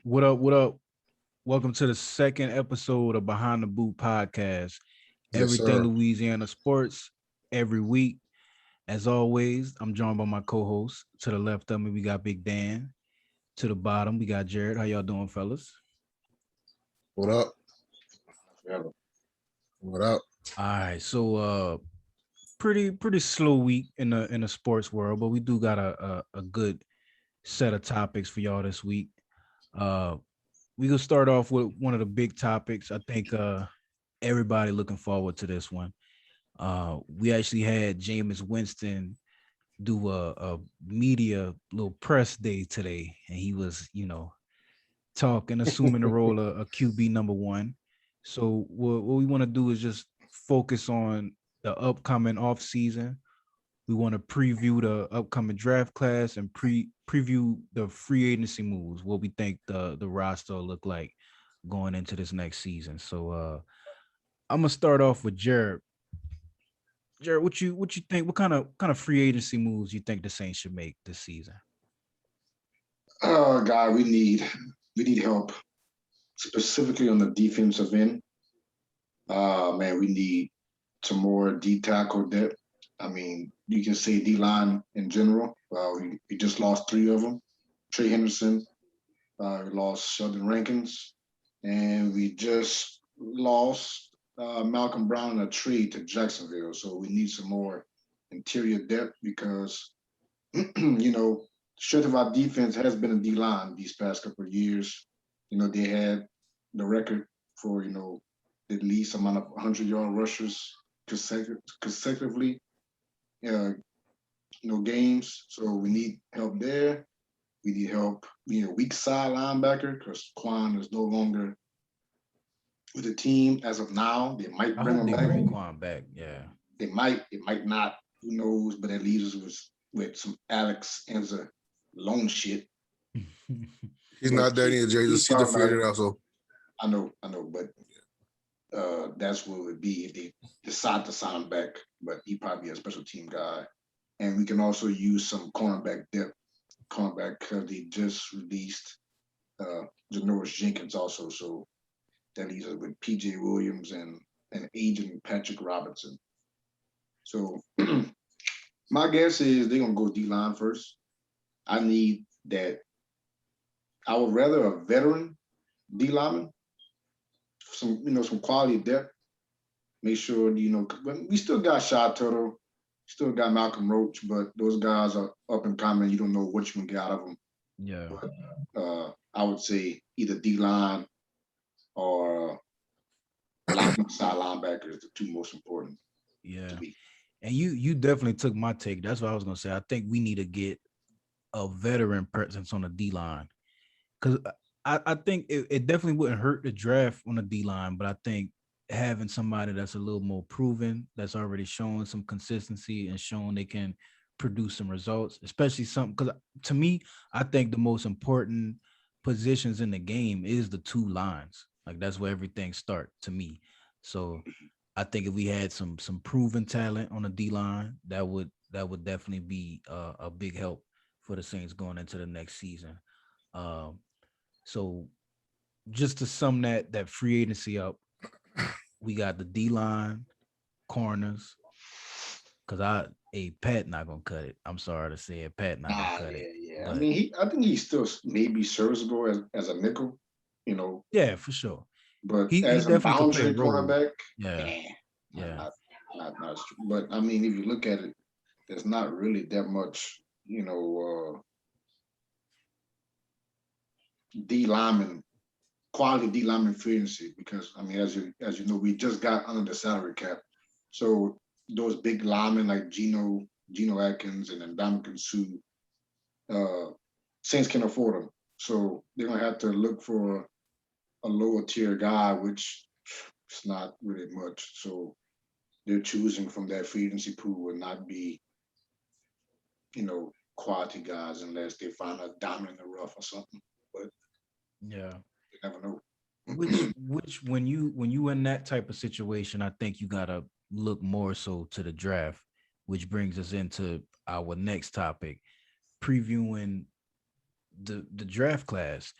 What up? What up? Welcome to the second episode of Behind the Boot podcast. Yes, Everything sir. Louisiana sports every week. As always, I'm joined by my co-host. To the left of me, we got Big Dan. To the bottom, we got Jerrette. How y'all doing, fellas? What up? Yeah. What up? All right. So pretty slow week in the sports world, but we do got a good set of topics for y'all this week. Uh we gonna start off with one of the big topics. I think everybody looking forward to this one. We actually had Jameis Winston do a media little press day today, and he was, talking, assuming the role of a QB number one. So what we want to do is just focus on the upcoming off season. We want to preview the upcoming draft class and preview the free agency moves. What we think the roster will look like going into this next season. So I'm gonna start off with Jared. Jared, what you think? What kind of free agency moves you think the Saints should make this season? Oh God, we need help specifically on the defensive end. Man, we need some more D tackle depth. I mean, you can say D line in general. We just lost three of them. Trey Henderson, we lost Sheldon Rankins, and we just lost Malcolm Brown in a trade to Jacksonville. So we need some more interior depth because strength of our defense has been a D line these past couple of years. They had the record for the least amount of 100-yard rushers consecutively, uh, games. So we need help there. We need help. Weak side linebacker because Quan is no longer with the team as of now. They might I bring hope him they back. bring Quan back. Yeah. They might. It might not. Who knows? But that leaves us with some Alex Enza loan shit. He's But not there he, neither, Jay. he's He's a probably free not. agent also. I know, but that's what it would be if they decide to sign him back. But he probably a special team guy, and we can also use some cornerback depth. Cornerback because they just released uh, Janoris Jenkins also, so that leaves us with P.J. Williams and agent Patrick Robinson. So my guess is they're gonna go D line first. I need that. I would rather a veteran D lineman, some quality depth. Make sure but we still got Shy Tuttle, still got Malcolm Roach, but those guys are up and coming. You don't know what you can get out of them. Yeah. But I would say either D line or side linebacker is the two most important to Yeah. me. And you definitely took my take. That's what I was gonna say. I think we need to get a veteran presence on the D line. Because I think it definitely wouldn't hurt the draft on the D line, but I think having somebody that's a little more proven, that's already showing some consistency and showing they can produce some results, especially some because to me, I think the most important positions in the game is the two lines. Like that's where everything starts to me. So I think if we had some proven talent on the D line, that would definitely be a big help for the Saints going into the next season. Um, so just to sum that free agency up, we got the D line, corners, because Pat not gonna cut it. I'm sorry to say it, Pat not gonna Ah, cut it. yeah. I But mean, I think he's still maybe serviceable as a nickel, you know, yeah, for sure. but He as a definitely could play a boundary role. cornerback, Yeah, eh, not yeah, not not as true. But I mean, if you look at it, there's not really that much, D lineman quality D lineman free agency because I mean, as you know, we just got under the salary cap, so those big linemen like Gino Atkins and then Dominican Sue, uh, Saints can afford them. So they're gonna have to look for a lower tier guy, which it's not really much. So they're choosing from that free agency pool would not be, quality guys unless they find a diamond in the rough or something. But yeah. you never know. Which when you in that type of situation, I think you gotta look more so to the draft, which brings us into our next topic, previewing the draft class.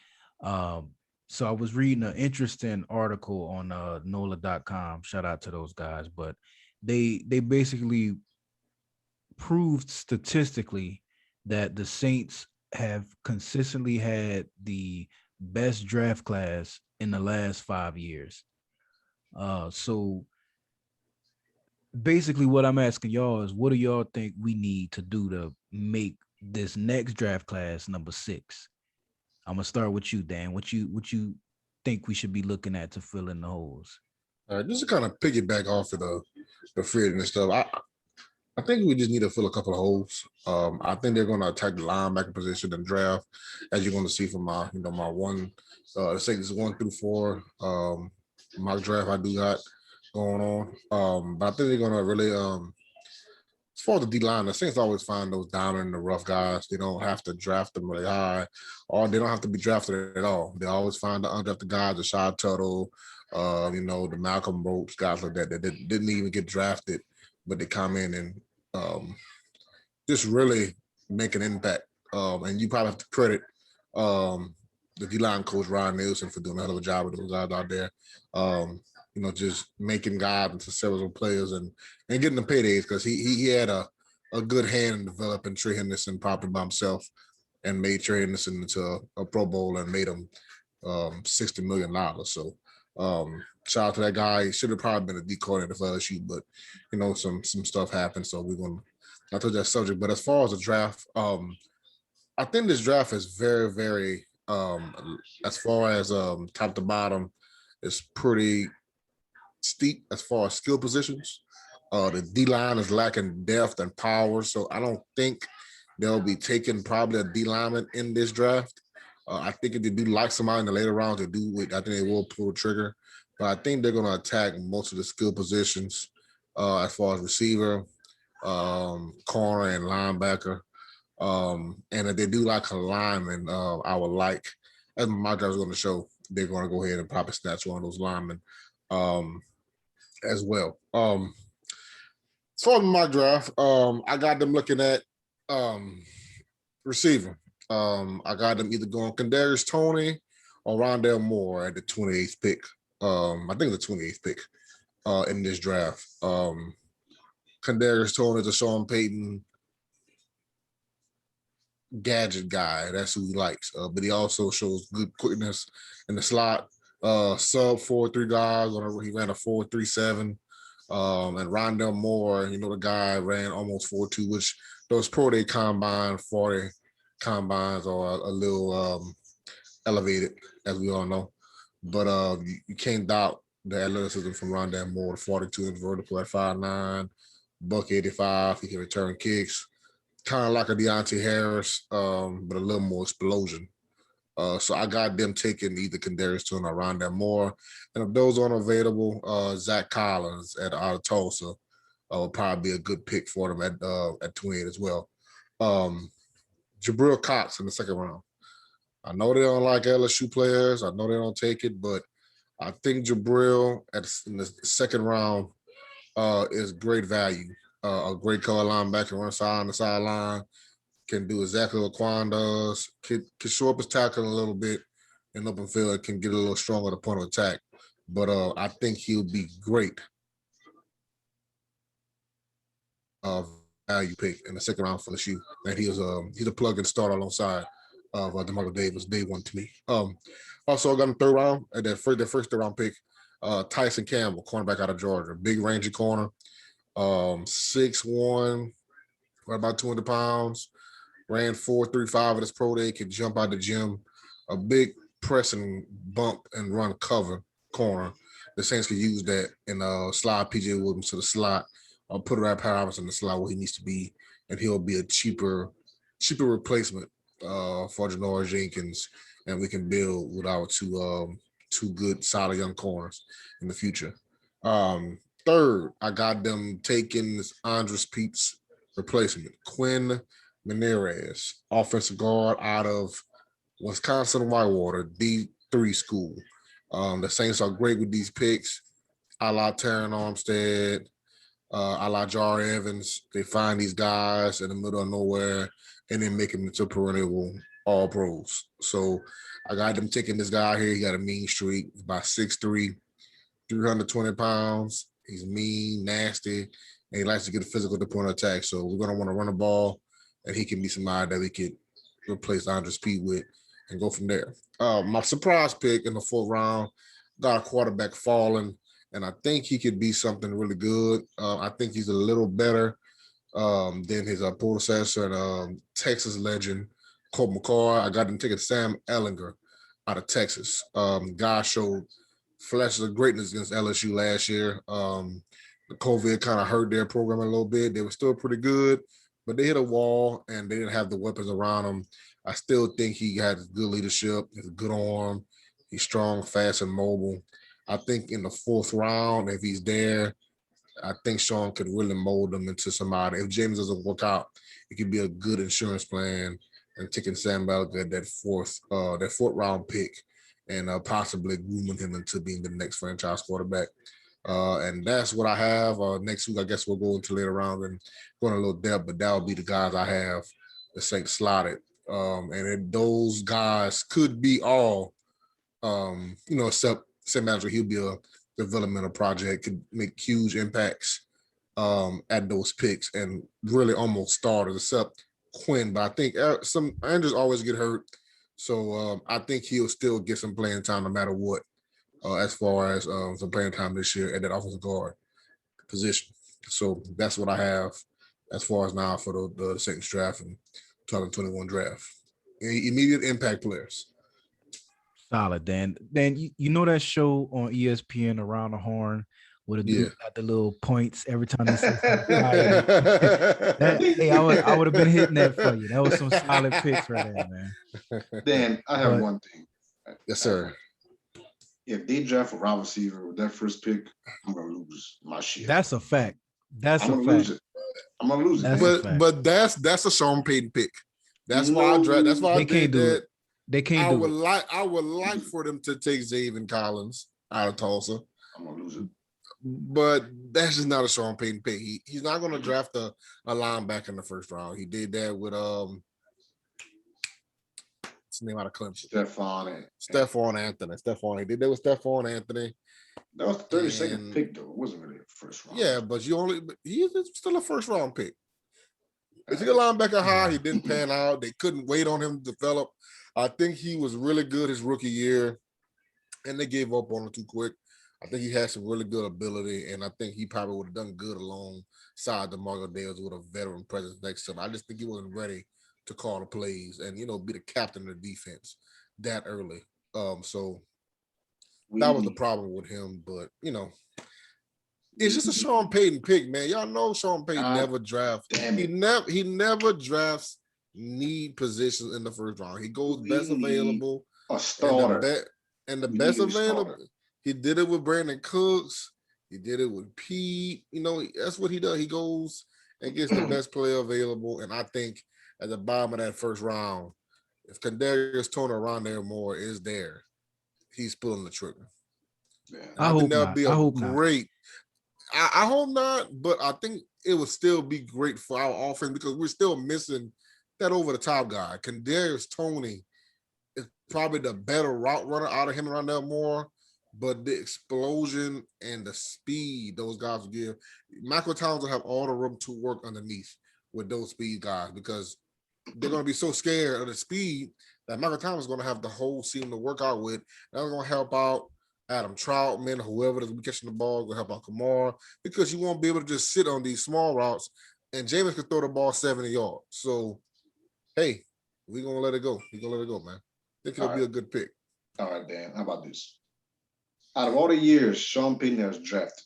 So I was reading an interesting article on NOLA.com. Shout out to those guys, but they basically proved statistically that the Saints have consistently had the best draft class in the last 5 years. So basically what I'm asking y'all is what do y'all think we need to do to make this next draft class number 6? I'm gonna start with you, Dan. What you think we should be looking at to fill in the holes? All right, just to kind of piggyback off of the free agent and stuff. I think we just need to fill a couple of holes. I think they're going to attack the linebacker position and draft, as you're going to see from my one, Saints 1 through 4 mock draft I do got going on. But I think they're going to really as far as the D line, the Saints always find those diamond in the rough guys. They don't have to draft them really high, or they don't have to be drafted at all. They always find the undrafted guys, the Shy Tuttle, the Malcolm Ropes, guys like that didn't even get drafted, but they come in and just really make an impact. And you probably have to credit the D-line coach, Ryan Nielsen, for doing a hell of a job with those guys out there. Just making guys into several players and getting the paydays because he had a good hand in developing Trey Henderson properly by himself and made Trey Henderson into a Pro Bowl and made him $60 million. So shout out to that guy. He should have probably been a decoy for LSU, but some stuff happened. So we're going to not touch that subject. But as far as the draft, I think this draft is very, very as far as top to bottom, it's pretty steep as far as skill positions. The D-line is lacking depth and power, so I don't think they'll be taking probably a D lineman in this draft. I think if they do like somebody in the later rounds, I think they will pull the trigger. But I think they're going to attack most of the skill positions as far as receiver, corner, and linebacker. And if they do like a lineman, I would like, as my draft is going to show, they're going to go ahead and probably snatch one of those linemen as well. As far as my draft, I got them looking at receiver. I got them either going Kadarius Toney or Rondale Moore at the 28th pick. I think the 28th pick in this draft. Kadarius Toney is a Sean Payton gadget guy. That's who he likes. But he also shows good quickness in the slot. Sub 4.3 guys. He ran a 4.37. And Rondale Moore, the guy ran almost 4.2, which those pro day combine 40 combines are a little elevated, as we all know. But you can't doubt the athleticism from Rondale Moore, 42 inch vertical at 5'9", $185. He can return kicks, kind of like a Deontay Harris, but a little more explosion. So I got them taking either Kadarius Toney or Rondale Moore. And if those aren't available, Zach Collins out of Tulsa would probably be a good pick for them at 28 as well. Jabril Cox in the second round. I know they don't like LSU players. I know they don't take it, but I think Jabril in the second round is great value. A great color linebacker, run side on the sideline, can do exactly what Quan does, can show up his tackle a little bit in open field, can get a little stronger at the point of attack. But I think he'll be great value pick in the second round for LSU. And he's a plug-in starter alongside of DeMarco Davis, day one to me. Also, I got him third round at the first third round pick. Tyson Campbell, cornerback out of Georgia, big rangy corner, 6'1", about 200 pounds, ran 4.35 at his pro day, could jump out the gym, a big press and bump and run cover corner. The Saints could use that and slide PJ Williams to the slot or put Rat Powers in the slot where he needs to be, and he'll be a cheaper replacement for Janoris Jenkins, and we can build with our two good, solid young corners in the future. Third, I got them taking this Andres Pete's replacement, Quinn Menarez, offensive guard out of Wisconsin Whitewater, D3 school. The Saints are great with these picks, a la Terran Armstead, a la Jar Evans. They find these guys in the middle of nowhere and then make them into perennial all pros. So I got them taking this guy here. He got a mean streak, about 6'3", 320 pounds. He's mean, nasty, and he likes to get physical at the point of attack. So we're gonna want to run the ball, and he can be somebody that we could replace Andre Speed with and go from there. My surprise pick in the 4th round got a quarterback falling, and I think he could be something really good. I think he's a little better than his predecessor and Texas legend Colt McCoy. I got him taking Sam Ehlinger out of Texas. Guy showed flashes of greatness against LSU last year. The COVID kind of hurt their program a little bit. They were still pretty good, but they hit a wall and they didn't have the weapons around them. I still think he has good leadership. He has a good arm. He's strong, fast, and mobile. I think in the 4th round, if he's there, I think Sean could really mold him into somebody. If James doesn't work out, it could be a good insurance plan and taking Sam Bell that fourth round pick and possibly grooming him into being the next franchise quarterback. And that's what I have. Next week, I guess we'll go into later round and go in a little depth, but that will be the guys I have the Saints slotted. And those guys could be all, except Sam Manager, he'll be a developmental project, could make huge impacts at those picks and really almost starters, except Quinn. But I think some Andrews always get hurt. So I think he'll still get some playing time no matter what, as far as some playing time this year at that offensive guard position. So that's what I have as far as now for the Saints draft and 2021 draft. Immediate impact players. Solid, Dan. Dan, you know that show on ESPN, Around the Horn, where the dude got the little points every time they say something fire. Hey, I would have been hitting that for you. That was some solid picks right there, man. Dan, I have one thing. Yes, sir. If they draft a wide receiver with that first pick, I'm gonna lose my shit. That's a fact. That's I'm a gonna fact. lose it. I'm gonna lose it. But that's a Sean Payton pick. That's why I draft. That's why I did that. They can't do it. I would like for them to take Zaven Collins out of Tulsa. I'm gonna lose it. But that's just not a Sean Payton pick. He's not going to draft a linebacker in the first round. He did that with what's his name out of Clemson? Stephon Anthony. He did that with Stephon Anthony. That was the 32nd pick, though. It wasn't really a first round. Yeah, but he's still a first round pick. If he a linebacker high, he didn't pan out. They couldn't wait on him to develop. I think he was really good his rookie year, and they gave up on him too quick. I think he had some really good ability, and I think he probably would have done good alongside DeMarco Dales with a veteran presence next to him. I just think he wasn't ready to call the plays and, be the captain of the defense that early. So that was the problem with him, but, it's just a Sean Payton pick, man. Y'all know Sean Payton never drafts. He never drafts need positions in the first round. He goes best available. A starter. And the best available. He did it with Brandon Cooks. He did it with Pete. That's what he does. He goes and gets the best player available. And I think at the bottom of that first round, if Kadarius Toney around there more is there, he's pulling the trigger. Yeah. I hope not. I hope not, but I think it would still be great for our offense because we're still missing that over-the-top guy. Kadarius Toney is probably the better route runner out of him around there more, but the explosion and the speed those guys will give, Michael Towns will have all the room to work underneath with those speed guys because they're going to be so scared of the speed that Michael Towns is going to have the whole team to work out with. That's going to help out Adam Troutman, whoever that's catching the ball, will help out Kamara because you won't be able to just sit on these small routes and Jameis can throw the ball 70 yards. So, hey, we're going to let it go. We're going to let it go, man. I think it'll be a good pick. All right, Dan. How about this? Out of all the years Sean Payton has drafted,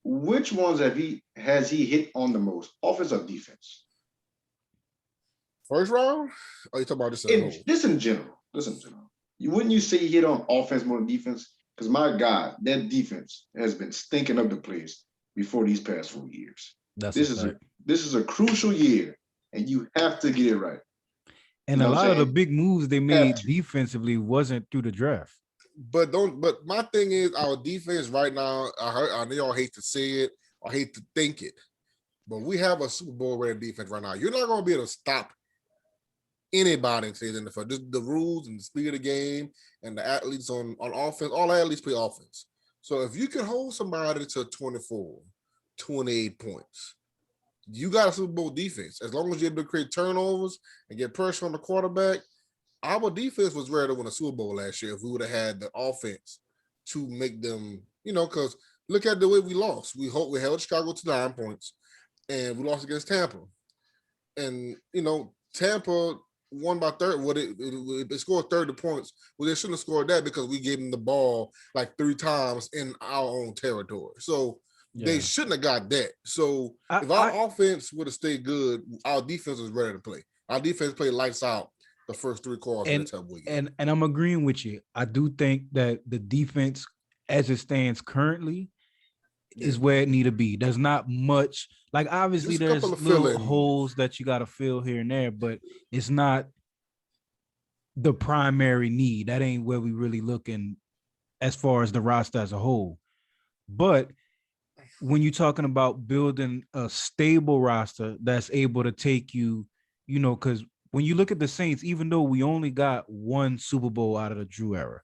which ones has he hit on the most, offense or defense? First round? Or you talking about this? This in general. Wouldn't you say he hit on offense more than defense? Because my God, that defense has been stinking up the place before these past 4 years. This is a crucial year, and you have to get it right. And a lot of the big moves they made defensively wasn't through the draft. But my thing is our defense right now, I know y'all hate to say it or hate to think it, but we have a Super Bowl ready defense right now. You're not going to be able to stop anybody in today's NFL. Just the rules and the speed of the game and the athletes on offense. All athletes play offense. So if you can hold somebody to 24, 28 points, you got a Super Bowl defense. As long as you're able to create turnovers and get pressure on the quarterback, our defense was ready to win a Super Bowl last year if we would have had the offense to make them, because look at the way we lost. We held Chicago to 9 points, and we lost against Tampa. And, Tampa won by 30. They scored 30 points. Well, they shouldn't have scored that because we gave them the ball like 3 times in our own territory. So they shouldn't have got that. So if our offense would have stayed good, our defense was ready to play. Our defense played lights out the first 3 quarters of the week. And I'm agreeing with you. I do think that the defense, as it stands currently, is where it need to be. There's not much, like obviously there's little holes that you got to fill here and there, but it's not the primary need. That ain't where we really looking as far as the roster as a whole. But when you're talking about building a stable roster that's able to take you, because when you look at the Saints, even though we only got 1 Super Bowl out of the Drew era,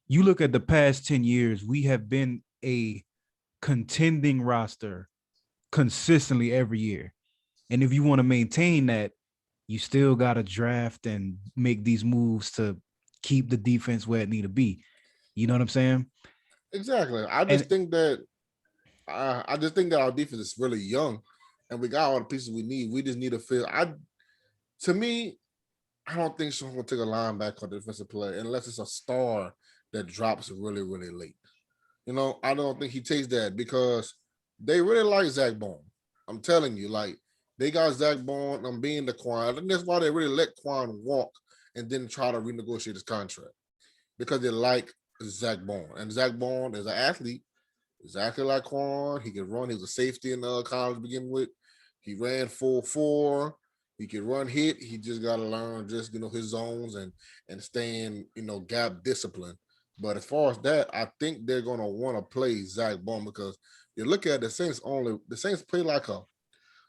you look at the past 10 years, we have been a contending roster consistently every year. And if you want to maintain that, you still got to draft and make these moves to keep the defense where it need to be. You know what I'm saying? Exactly. I just think that our defense is really young, and we got all the pieces we need. We just need to feel. To me, I don't think someone's gonna take a linebacker or defensive player unless it's a star that drops really, really late. I don't think he takes that because they really like Zach Bond. I'm telling you, like they got Zach Bond. I'm being the Quan. I think that's why they really let Quan walk and then try to renegotiate his contract because they like Zach Bond. And Zach Bond is an athlete, exactly like Quan. He can run. He was a safety in college to begin with. He ran 4.4. He can run hit. He just got to learn just his zones and stay in gap discipline. But as far as that, I think they're gonna want to play Zach Bond because you look at the Saints play like a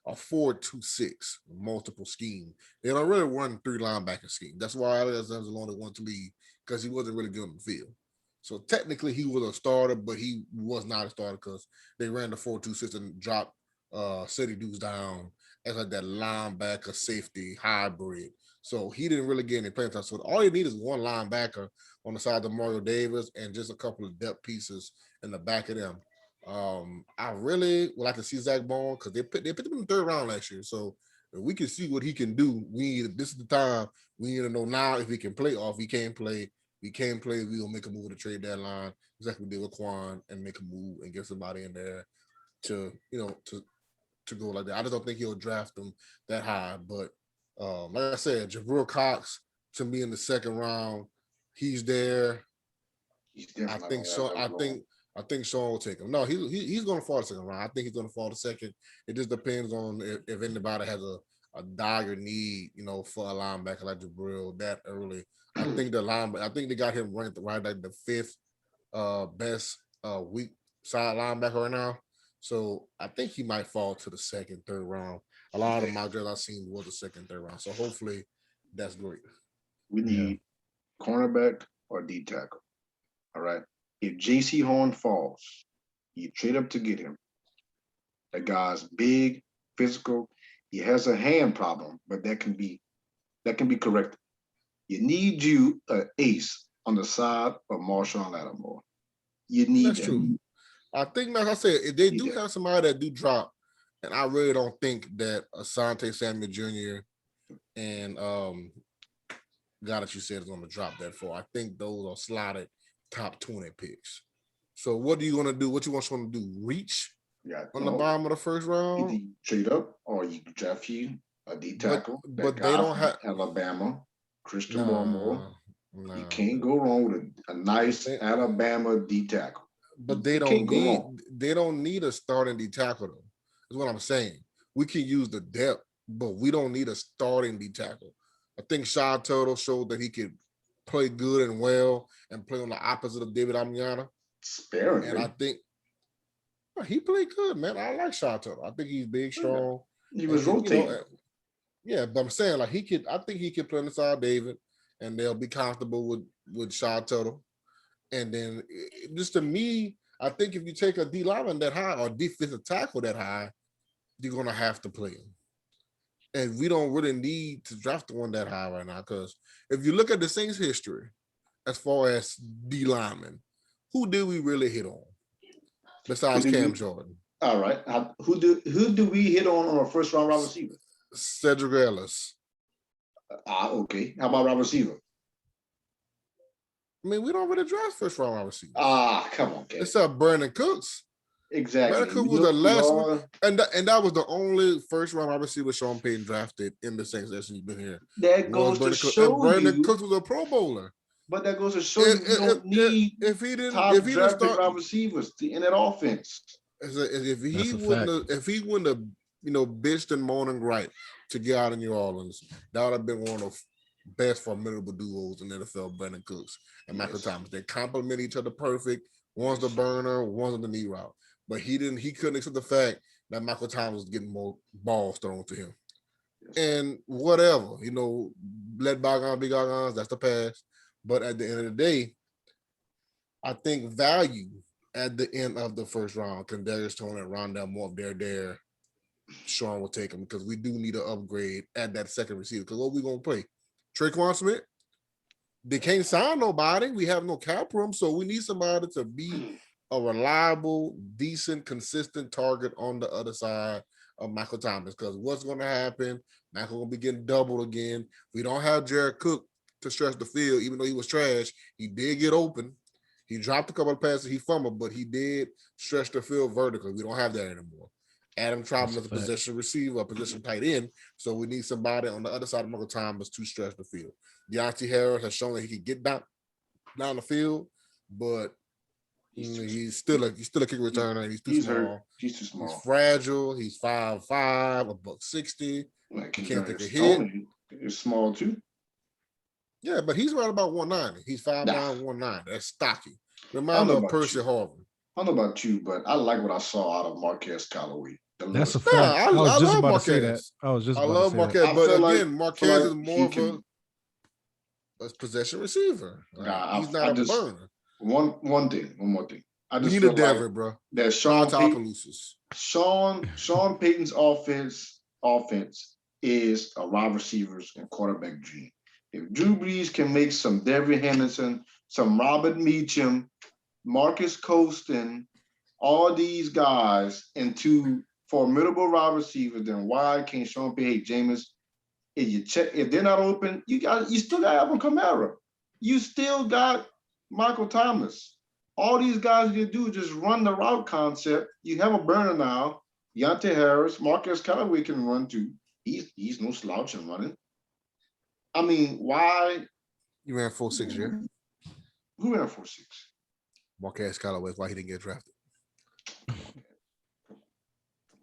4-2-6 multiple scheme. They don't really run 3 linebacker scheme. That's why Alexander only wanted to leave because he wasn't really good on the field. So technically he was a starter, but he was not a starter because they ran the 4-2-6 and dropped city dudes down as like that linebacker safety hybrid. So he didn't really get any playing time. So all you need is 1 linebacker on the side of Mario Davis and just a couple of depth pieces in the back of them. I really would like to see Zach Bond because they put him in the 3rd round last year. So if we can see what he can do, this is the time we need to know now if he can play or if he can't play. We can't play, we're gonna make a move to trade deadline, exactly what we did with Quan, and make a move and get somebody in there to go like that. I just don't think he'll draft them that high. But like I said, Jabril Cox to me in the 2nd round, he's there. I think so. I think Sean will take him. No, he's going to fall the 2nd round. I think he's going to fall the 2nd. It just depends on if anybody has a dire need, for a linebacker like Jabril that early. I think they got him ranked right like the 5th best weak side linebacker right now. So I think he might fall to the 2nd, 3rd round. A lot of my drafts I've seen was the 2nd, 3rd round. So hopefully that's great. We need cornerback or D tackle. All right. If JC Horn falls, you trade up to get him. That guy's big, physical. He has a hand problem, but that can be corrected. You need you an ace on the side of Marshawn Lattimore. You need that's true. I think, like I said, if they do have somebody that do drop, and I really don't think that Asante Samuel Jr. and guy that you said is going to drop that for. I think those are slotted top 20 picks. So what are you going to do? What you want to do? Reach on the bottom of the 1st round? Either you trade up or you draft you a D tackle. But they don't have Alabama, Christian Barmore. You can't go wrong with a nice Alabama D tackle. But they don't need a starting D tackle though. Is what I'm saying. We can use the depth, but we don't need a starting D tackle. I think Shy Turtle showed that he could play good and well and play on the opposite of David Amiana. Sparingly. And I think he played good, man. I like Shy Turtle. I think he's big, strong. He was rotating. Yeah, but I'm saying like I think he could play inside David, and they'll be comfortable with Shaw Tuttle. And then just to me, I think if you take a D lineman that high or defensive tackle that high, you're gonna have to play him. And we don't really need to draft the one that high right now, because if you look at the Saints' history, as far as D linemen, who did we really hit on besides Cam Jordan? All right. Who do we hit on a first round wide receiver? Cedric Ellis. Okay. How about wide receiver? I mean, we don't really draft first round wide receivers. Come on, Kevin. Except Brandon Cooks. Exactly. Brandon Cooks was the last one, and that was the only first round wide receiver Sean Payton drafted in the Saints since he's been here. That goes to show Brandon Cooks was a Pro Bowler. But that goes to show you don't need if he didn't draft start wide receivers in that offense. If he wouldn't have bitched and moaned and gripe to get out of New Orleans, that would have been one of the best formidable duos in the NFL. Brandon Cooks and Michael Thomas, they complement each other perfect. One's the burner, one's on the knee route. But he couldn't accept the fact that Michael Thomas was getting more balls thrown to him. And whatever, let bygones be bygones, that's the past. But at the end of the day, I think value at the end of the first round, Kadarius Toney and Rondell Moore, if they're there, Sean will take them, because we do need an upgrade at that second receiver. Because what are we going to play? Traquan Smith? They can't sign nobody. We have no cap room, so we need somebody to be a reliable, decent, consistent target on the other side of Michael Thomas. Because what's going to happen? Michael will be getting doubled again. We don't have Jared Cook to stretch the field, even though he was trash. He did get open. He dropped a couple of passes. He fumbled, but he did stretch the field vertically. We don't have that anymore. Adam Troutman is a position receiver, a position tight end. So we need somebody on the other side of Michael Thomas to stretch the field. Deontay Harris has shown that he can get down the field, but he's still a kick returner. He's too small. Hurt. He's too small. He's fragile. He's 5'5", $160. Like, he can't take a hit. He's small too. Yeah, but he's right about 190. He's 5'9", 190. That's stocky. Remind me of Percy Harvin. I don't know about you, but I like what I saw out of Marquez Callaway. That's a fact. I was just about to say that. I love Marquez, but again, Marquez is more of a possession receiver. He's not a burner. One more thing. I just need a Dever, bro. That Sean Payton's offense is a wide receivers and quarterback dream. If Drew Brees can make some Devery Henderson, some Robert Meacham, Marcus Colston, all these guys into formidable wide receivers, then why can't Sean Payton, Jameis? If they're not open, you still got Alvin Kamara. You still got Michael Thomas. All these guys you do is just run the route concept. You have a burner now. Deontay Harris, Marcus Callaway can run too. He's no slouch in running. I mean, why? You ran 4.6, yeah? Who ran 4.6? Marquez Callaway. Why he didn't get drafted?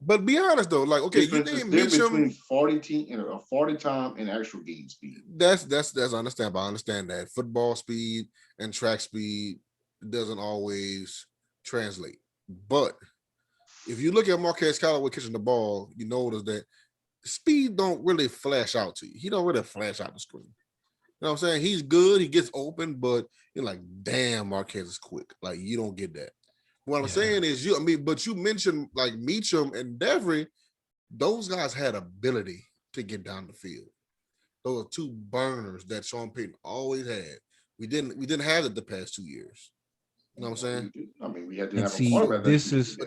But be honest though, like, okay, you think between 40 time and actual game speed. That's understandable. I understand that football speed and track speed doesn't always translate. But if you look at Marquez Callaway catching the ball, you notice that speed don't really flash out to you. He don't really flash out the screen. You know what I'm saying? He's good. He gets open, but you're like, damn, Marquez is quick. Like, you don't get that. What I'm saying is, but you mentioned like Meacham and Devery, those guys had ability to get down the field. Those are two burners that Sean Payton always had. We didn't have it the past 2 years. You know what I'm saying? I mean, we had to have a quarterback.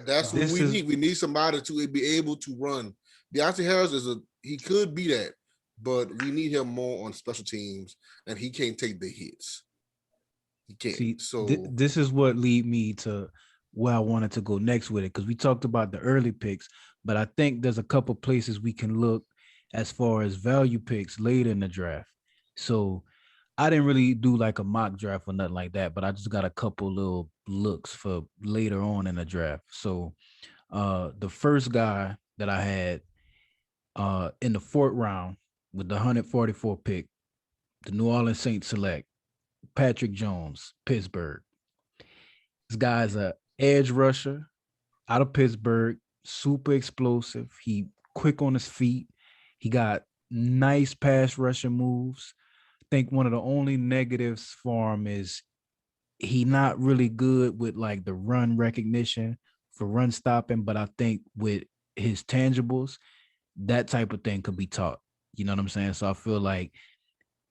That's what we need. We need somebody to be able to run. Deontay Harris he could be that, but we need him more on special teams, and he can't take the hits. He can't. This is what lead me to where I wanted to go next with it, because we talked about the early picks, but I think there's a couple places we can look as far as value picks later in the draft. So I didn't really do like a mock draft or nothing like that, but I just got a couple little looks for later on in the draft. So the first guy that I had in the fourth round with the 144 pick, the New Orleans Saints select Patrick Jones, Pittsburgh. This guy's a edge rusher out of Pittsburgh, super explosive. He quick on his feet. He got nice pass rushing moves. I think one of the only negatives for him is he not really good with like the run recognition for run stopping, but I think with his tangibles, that type of thing could be taught. You know what I'm saying? So I feel like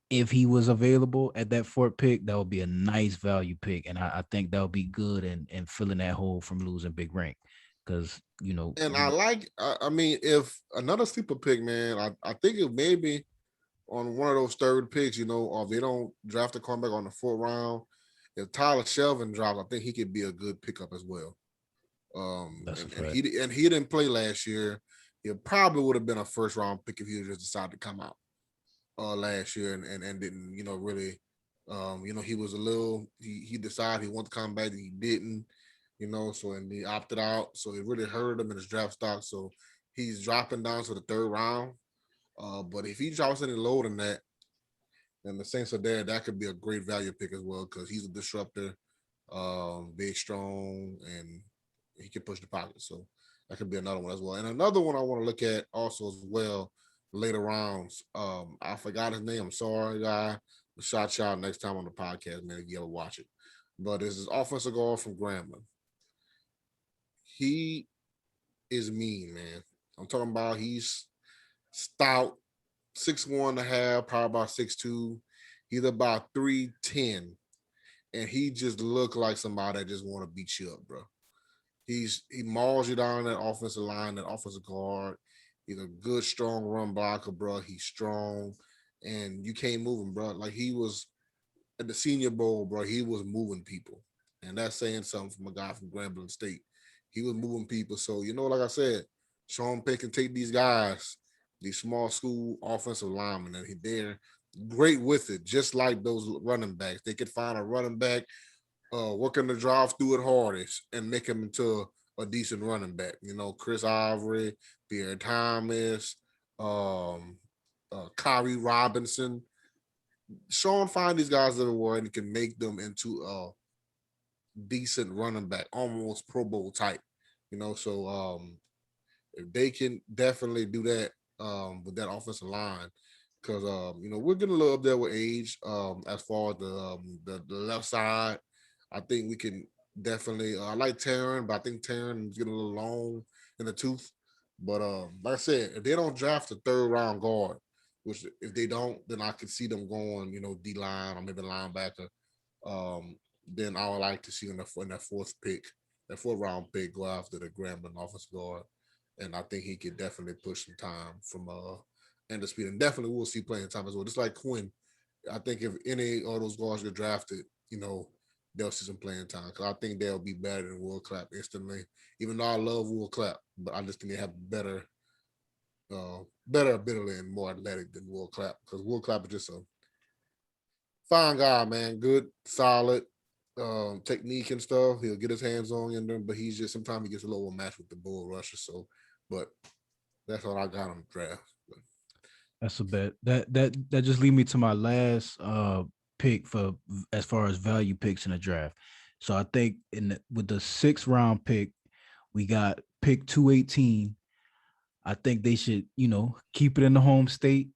if he was available at that fourth pick, that would be a nice value pick. And I think that would be good in filling that hole from losing big rank. Because, And I mean, if another sleeper pick, man, I think it may be on one of those third picks, or if they don't draft a cornerback on the fourth round, if Tyler Shelvin drops, I think he could be a good pickup as well. that's a And fact. he didn't play last year. He probably would have been a first round pick if he just decided to come out last year and didn't, really he was a little he decided he wanted to come back and he didn't, so and he opted out. So it really hurt him in his draft stock. So he's dropping down to the third round. But if he drops any lower than that, then the Saints are there. That could be a great value pick as well because he's a disruptor, big, strong, and he can push the pocket. So that could be another one as well. And another one I want to look at also as well later rounds. I forgot his name. I'm sorry, guy. Shot y'all next time on the podcast, man, if you ever watch it. But this is offensive guard from Grambling. He is mean, man. I'm talking about he's stout, 6'1" and a half, probably about 6'2". He's about 310. And he just looked like somebody that just want to beat you up, bro. He mauls you down that offensive line, that offensive guard. He's a good, strong run blocker, bro. He's strong, and you can't move him, bro. Like he was at the Senior Bowl, bro. He was moving people, and that's saying something from a guy from Grambling State. He was moving people. So like I said, Sean Payton can take these guys, these small school offensive linemen, and they're great with it, just like those running backs. They could find a running back working the drive through it hardest and make him into a decent running back. Chris Ivory, Pierre Thomas, Kyrie Robinson. Sean find these guys everywhere and can make them into a decent running back, almost Pro Bowl type. So if they can definitely do that with that offensive line, because we're getting a little up there with age. As far as the left side, I think we can definitely. I like Taryn, but I think Taryn is getting a little long in the tooth. But like I said, if they don't draft a third round guard, which if they don't, then I could see them going, D line or maybe linebacker. Then I would like to see in that fourth pick, that fourth round pick, go after the Grambling offensive guard, and I think he could definitely push some time from and the speed, and definitely we'll see playing time as well. Just like Quinn, I think if any of those guards get drafted, they'll see some playing time because I think they'll be better than Will Clapp instantly. Even though I love Will Clapp, but I just think they have better ability and more athletic than Will Clapp because Will Clapp is just a fine guy, man. Good, solid technique and stuff. He'll get his hands on in them, but he's just sometimes he gets a little matched with the bull rusher. So, but that's all I got on the draft. That's a bet. That just lead me to my last pick for as far as value picks in the draft. So I think with the 6th round pick, we got pick 218. I think they should, keep it in the home state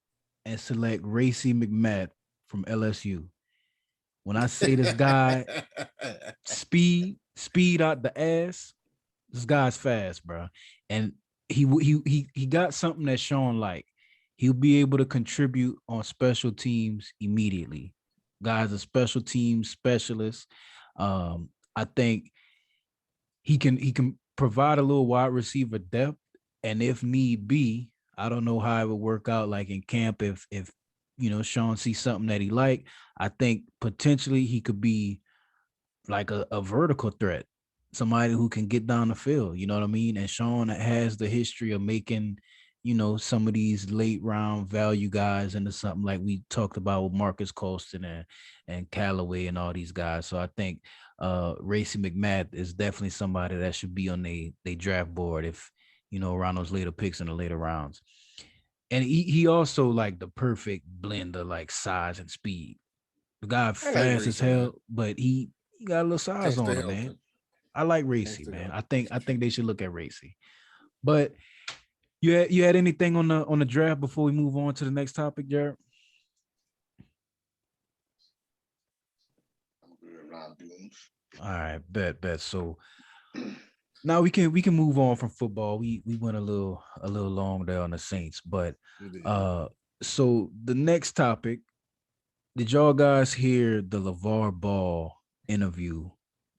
and select Racy McMath from LSU. When I say this guy, speed out the ass, this guy's fast, bro. And he got something that Sean like. He'll be able to contribute on special teams immediately. Guy's a special team specialist. I think he can provide a little wide receiver depth, and if need be, I don't know how it would work out like in camp if Sean sees something that he like. I think potentially he could be like a vertical threat, somebody who can get down the field. You know what I mean? And Sean has the history of making, some of these late round value guys into something like we talked about with Marcus Colston and Callaway and all these guys. So I think Racy McMath is definitely somebody that should be on they draft board if, around those later picks in the later rounds. And he also like the perfect blend of like size and speed. The guy I like fast as Racy, man. hell, but he got a little Can't size stay on him, man. healthy. I like Can't Racy, stay man. healthy. I think they should look at Racy. But You had anything on the draft before we move on to the next topic, Jerrette? I'm good around dunes. All right, bet. So now we can move on from football. We went a little long there on the Saints, but so the next topic, did y'all guys hear the Lavar Ball interview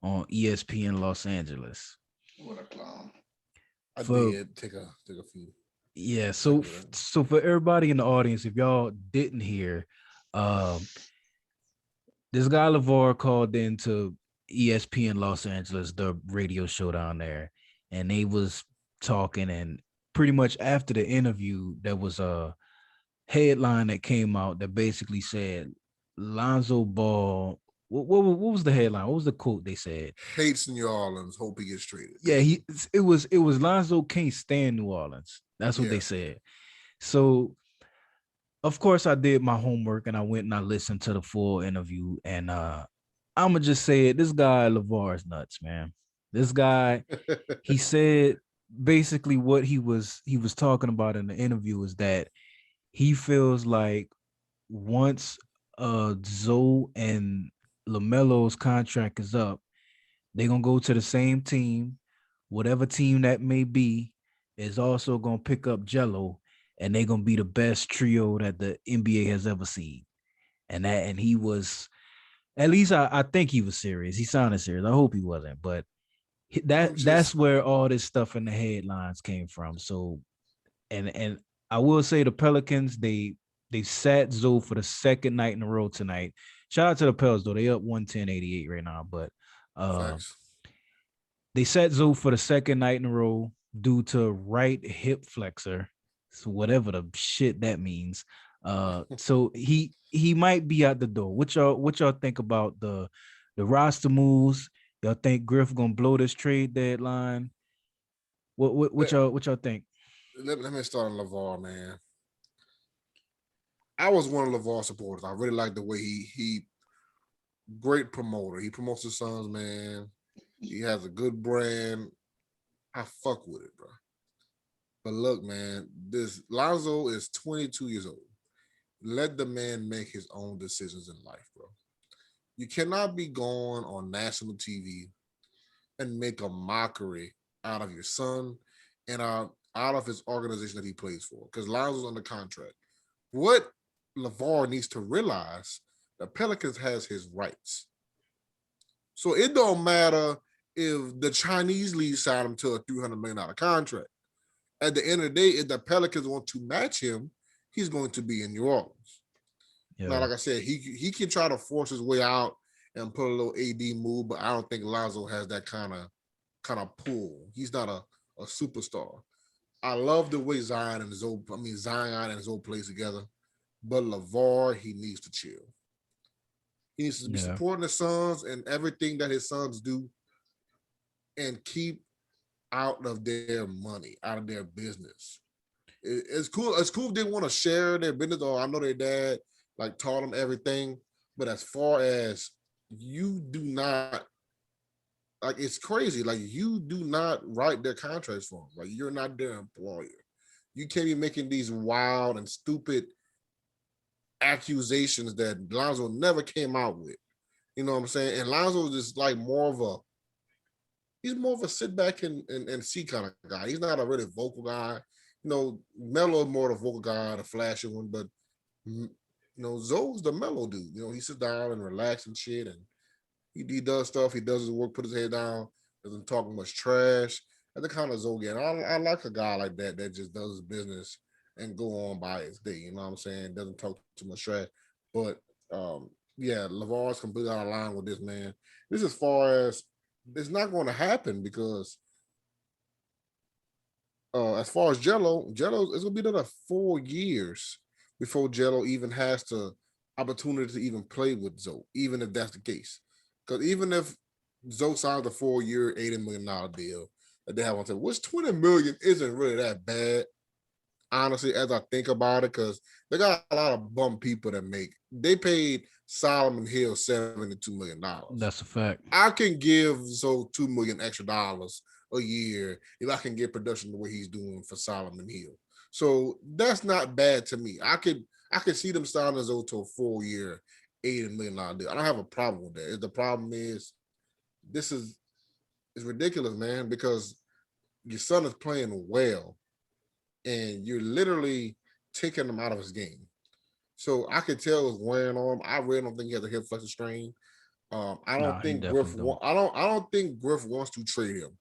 on ESPN Los Angeles? What a clown. I For did take a few. yeah, so for everybody in the audience, if y'all didn't hear, this guy Lavar called into ESPN Los Angeles, the radio show down there, and they was talking, and pretty much after the interview, there was a headline that came out that basically said Lonzo Ball. What was the headline? What was the quote they said? Hates New Orleans, hope he gets traded. Yeah, it was Lonzo can't stand New Orleans. That's what they said. So of course I did my homework and I went and I listened to the full interview, and I'ma just say it. This guy Lavar is nuts, man. This guy, he said basically what he was talking about in the interview is that he feels like once Zoe and LaMelo's contract is up, they're gonna go to the same team, whatever team that may be, is also gonna pick up Jello, and they're gonna be the best trio that the NBA has ever seen. And he was, at least I think he was serious. He sounded serious. I hope he wasn't, but that's where all this stuff in the headlines came from. So, and I will say the Pelicans, they sat Zoe for the second night in a row tonight. Shout out to the Pels though. They up 110-88 right now, but they sat Zoe for the second night in a row due to right hip flexor. So whatever the shit that means. So he might be out the door. What y'all think about the roster moves? Y'all think Griff gonna blow this trade deadline? What y'all think? Let me start on Lavar, man. I was one of Lavar's supporters. I really like the way he great promoter. He promotes his sons, man. He has a good brand. I fuck with it, bro. But look, man, this Lonzo is 22 years old. Let the man make his own decisions in life, bro. You cannot be going on national TV and make a mockery out of your son and out of his organization that he plays for. Because Lonzo's under contract. What Lavar needs to realize, the Pelicans has his rights. So it don't matter if the Chinese league signed him to a $300 million contract. At the end of the day, if the Pelicans want to match him, he's going to be in New Orleans. Yeah. Now, like I said, he can try to force his way out and put a little AD move, but I don't think Lonzo has that kind of pull. He's not a superstar. I love the way Zion and Zoe play together, but Lavar, he needs to chill. He needs to be supporting his sons and everything that his sons do, and keep out of their money, out of their business. It's cool. It's cool if they want to share their business, or I know their dad like taught them everything. But as far as you do not, like, it's crazy. Like, you do not write their contracts for them. Like, you're not their employer. You can't be making these wild and stupid accusations that Lonzo never came out with. You know what I'm saying? And Lonzo is just like he's more of a sit back and see kind of guy. He's not a really vocal guy. You know, Melo is more the vocal guy, the flashy one, but you know, Zoe's the mellow dude. You know, he sits down and relax and shit, and he does stuff. He does his work, put his head down, doesn't talk much trash. That's the kind of Zoe again. I like a guy like that just does his business and go on by his day. You know what I'm saying? Doesn't talk too much trash. But yeah, Lavar's completely out of line with this, man. This as far as it's not going to happen, because as far as Jello, it's going to be another 4 years before Jello even has the opportunity to even play with Zoe, even if that's the case. Because even if Zoe signs a 4-year, $80 million deal that they have on table, which $20 million isn't really that bad, honestly, as I think about it, because they got a lot of bum people they paid Solomon Hill $72 million. That's a fact. I can give Zoe $2 million extra dollars a year if I can get production the way he's doing for Solomon Hill. So that's not bad to me. I could see them signing Zoe to a 4-year, $80 million deal. I don't have a problem with that. The problem is this is it's ridiculous, man, because your son is playing well and you're literally taking him out of his game. So I could tell it's wearing on him. I really don't think he has a hip flexor strain. I don't think Griff. I don't think Griff wants to trade him.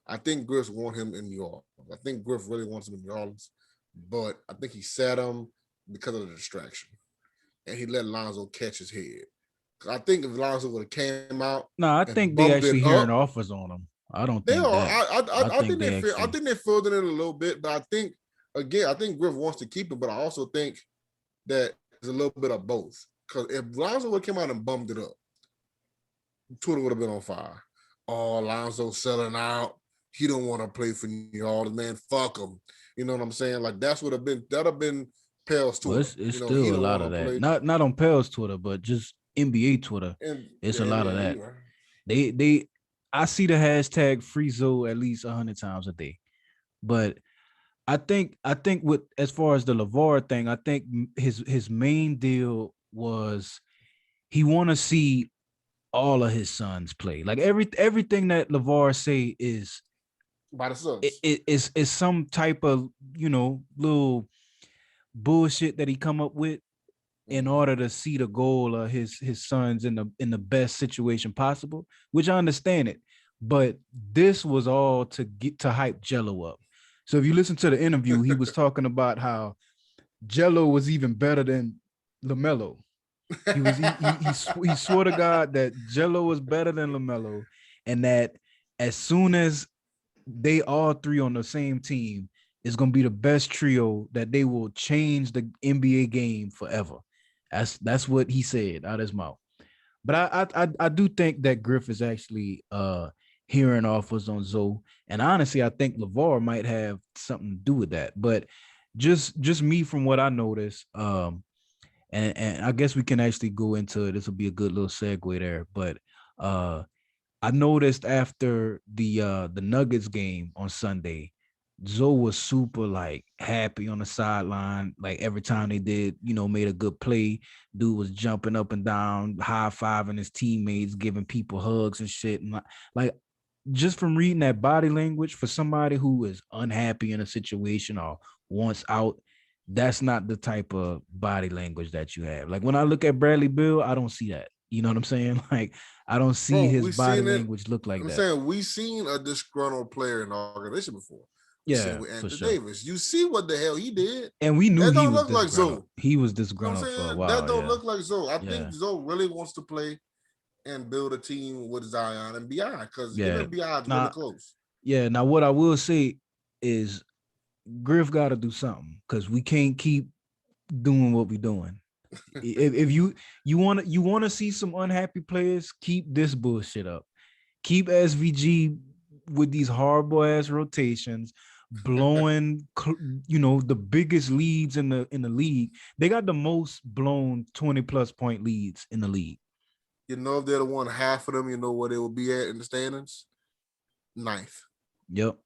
I think Griff wants him in New York. I think Griff really wants him in New Orleans, but I think he sat him because of the distraction, and he let Lonzo catch his head. I think if Lonzo would have came out, I think they actually hearing offers on him. I don't think that. I think they filled it in a little bit, but I think Griff wants to keep it, but I also think that there's a little bit of both. Because if Lonzo would have come out and bummed it up, Twitter would have been on fire. Oh, Lonzo selling out. He don't want to play for New Orleans, man. Fuck him. You know what I'm saying? Like that'd have been Pell's Twitter. Well, it's still a lot of that. Not on Pell's Twitter, but just NBA Twitter. It's a lot of that. Right. I see the hashtag FreeZo at least 100 times a day. But I think with as far as the Lavar thing, I think his main deal was he want to see all of his sons play. Like everything that Lavar say is by the sons. Is some type of, little bullshit that he come up with in order to see the goal of his sons in the best situation possible, which I understand it. But this was all to get to hype Jello up. So if you listen to the interview, he was talking about how Jello was even better than LaMelo. He swore to God that Jello was better than LaMelo, and that as soon as they all three on the same team, it's gonna be the best trio, that they will change the NBA game forever. That's what he said out of his mouth. But I do think that Griff is actually hearing offers on Zoe, and honestly, I think Lavar might have something to do with that. But just me from what I noticed, and I guess we can actually go into it. This will be a good little segue there. But I noticed after the Nuggets game on Sunday, Zoe was super happy on the sideline. Like every time they did, made a good play, dude was jumping up and down, high-fiving his teammates, giving people hugs and shit. And like just from reading that body language for somebody who is unhappy in a situation or wants out, that's not the type of body language that you have. Like when I look at Bradley Beal, I don't see that. You know what I'm saying? Like I don't see his body language look like that. I'm saying we've seen a disgruntled player in the organization before. Yeah, with Anthony Davis. You see what the hell he did. And we knew that he was disgruntled. Like Zoe. He was disgruntled for a while. That don't look like Zoe. I think Zoe really wants to play and build a team with Zion and BI, because him and BI is really close. Yeah, now what I will say is Griff got to do something, because we can't keep doing what we're doing. If you want to see some unhappy players, keep this bullshit up. Keep SVG with these horrible ass rotations, blowing the biggest leads in the league. They got the most blown 20+ point leads in the league. If they're the one half of them, you know where they will be at in the standings? 9th. Yep.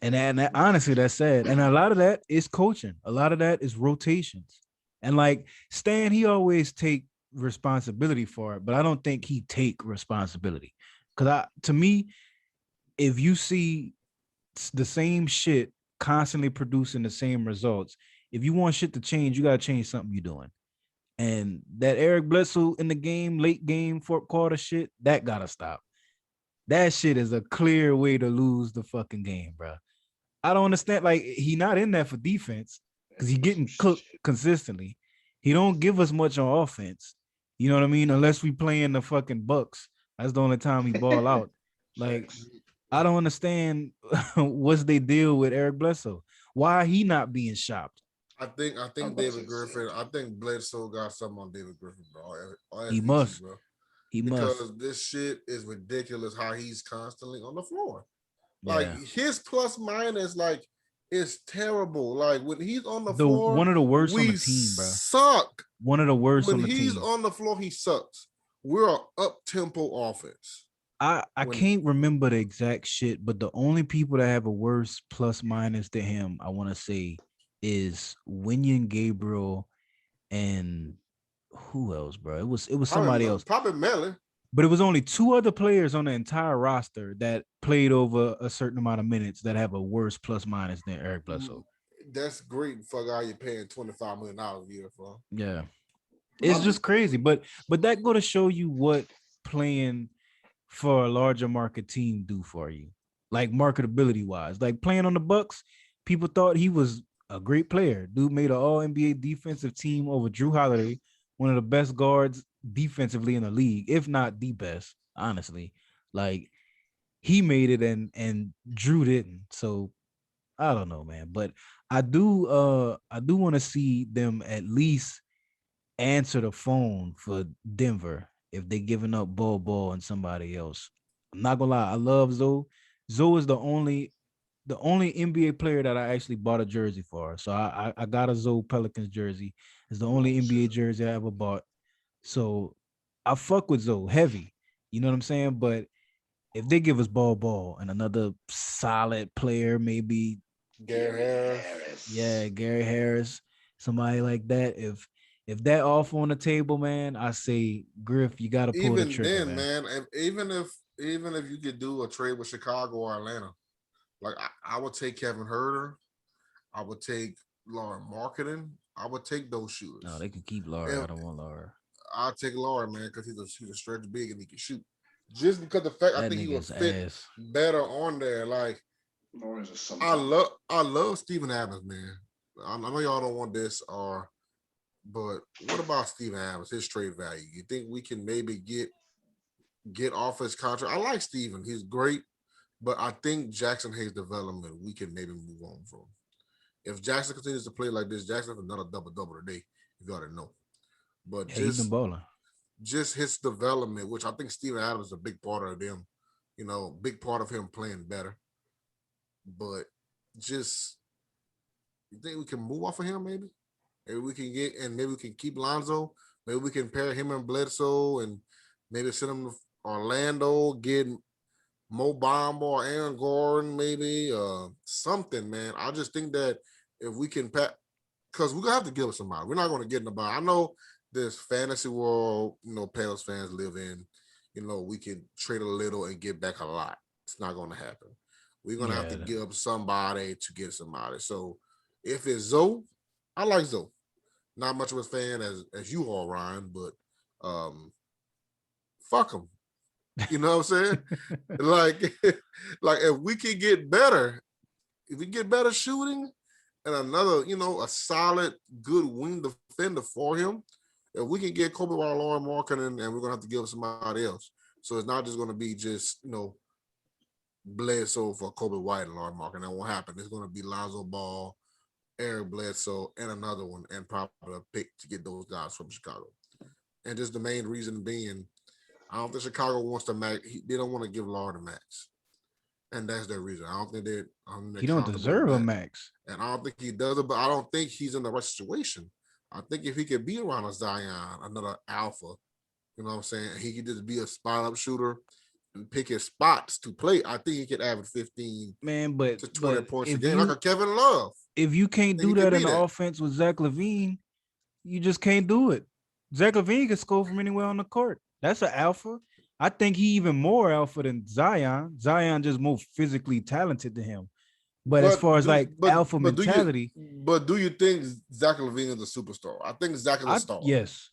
And honestly, that's sad. And a lot of that is coaching. A lot of that is rotations. And like Stan, he always take responsibility for it, but I don't think he take responsibility. Because to me, if you see the same shit constantly producing the same results, if you want shit to change, you got to change something you're doing. And that Eric Bledsoe in the game, late game, fourth quarter shit, that got to stop. That shit is a clear way to lose the fucking game, bro. I don't understand. Like, he not in there for defense because he getting cooked consistently. He don't give us much on offense. You know what I mean? Unless we playing the fucking Bucks. That's the only time he ball out. Like, I don't understand what's they deal with Eric Bledsoe. Why he not being shopped? I think David Griffin. I think Bledsoe got something on David Griffin, bro. He must. Bro. Because this shit is ridiculous how he's constantly on the floor. Like his plus minus, like, is terrible. Like when he's on the floor, one of the worst on the team, bro. Suck. One of the worst on the team. When he's on the floor, he sucks. We're an up tempo offense. I can't remember the exact shit, but the only people that have a worse plus minus than him, I want to say, is Winyan Gabriel and who else, bro? It was somebody else. Probably Melly. But it was only 2 other players on the entire roster that played over a certain amount of minutes that have a worse plus minus than Eric Bledsoe. That's great for a guy you're paying $25 million a year for. Yeah. It's just crazy. But that go to show you what playing for a larger market team do for you. Like marketability wise. Like playing on the Bucks, people thought he was a great player. Dude made an all-NBA defensive team over Drew Holiday, one of the best guards defensively in the league, if not the best, honestly. Like he made it and Drew didn't. So I don't know, man. But I do want to see them at least answer the phone for Denver if they're giving up Ball and somebody else. I'm not gonna lie, I love Zoe. Zoe is the only NBA player that I actually bought a jersey for. So I got a Zoe Pelicans jersey. It's the only NBA jersey I ever bought. So I fuck with Zoe heavy. You know what I'm saying? But if they give us Ball and another solid player, maybe Gary Harris. Yeah, Gary Harris, somebody like that. If that off on the table, man, I say Griff, you got to pull the trigger, even then, man. Even if you could do a trade with Chicago or Atlanta, like I would take Kevin Huerter, I would take Lauren Marketing, I would take those shooters. No, they can keep Laura. I don't want Laura. I'll take Laura, man, because he's a stretch big and he can shoot. Just because the fact I think he would fit better on there. Like I love Steven Adams, man. I know y'all don't want this, but what about Steven Adams? His trade value? You think we can maybe get off his contract? I like Steven. He's great, but I think Jackson Hayes' development we can maybe move on from. If Jackson continues to play like this, Jackson has another double today. If you already know, but he's been balling. Just his development, which I think Steven Adams is a big part of them. Big part of him playing better. But just you think we can move off of him? Maybe we can maybe we can keep Lonzo. Maybe we can pair him and Bledsoe, and maybe send him to Orlando, get Mo Bamba or Aaron Gordon, maybe something, man. I just think that if we can because we're gonna have to give it somebody. We're not gonna get nobody. I know this fantasy world, Pels fans live in. We can trade a little and get back a lot. It's not gonna happen. We're gonna have to give up somebody to get somebody. So if it's Zoe, I like Zoe. Not much of a fan as you are, Ryan, but fuck him. You know what I'm saying? like if we can get better, if we get better shooting and another, a solid, good wing defender for him, if we can get Kobe while Lauren Marketing, and we're gonna have to give somebody else. So it's not just gonna be just, Bledsoe for Kobe White and Lauren Marketing. That won't happen. It's gonna be Lonzo Ball, Eric Bledsoe, and another one, and probably a pick to get those guys from Chicago. And just the main reason being, I don't think Chicago wants to max. They don't want to give Lauren a max, and that's their reason. I don't think they. He don't deserve a max, and I don't think he does it. But I don't think he's in the right situation. I think if he could be around a Zion, another alpha, you know what I'm saying, he could just be a spot-up shooter and pick his spots to play. I think he could average 15 to 20 points a game, like a Kevin Love. If you can't do that in the offense with Zach LaVine, you just can't do it. Zach LaVine can score from anywhere on the court. That's an alpha. I think he even more alpha than Zion. Zion just more physically talented than him. But as far as alpha mentality. Do you think Zach LaVine is a superstar? I think Zach is a star. Yes.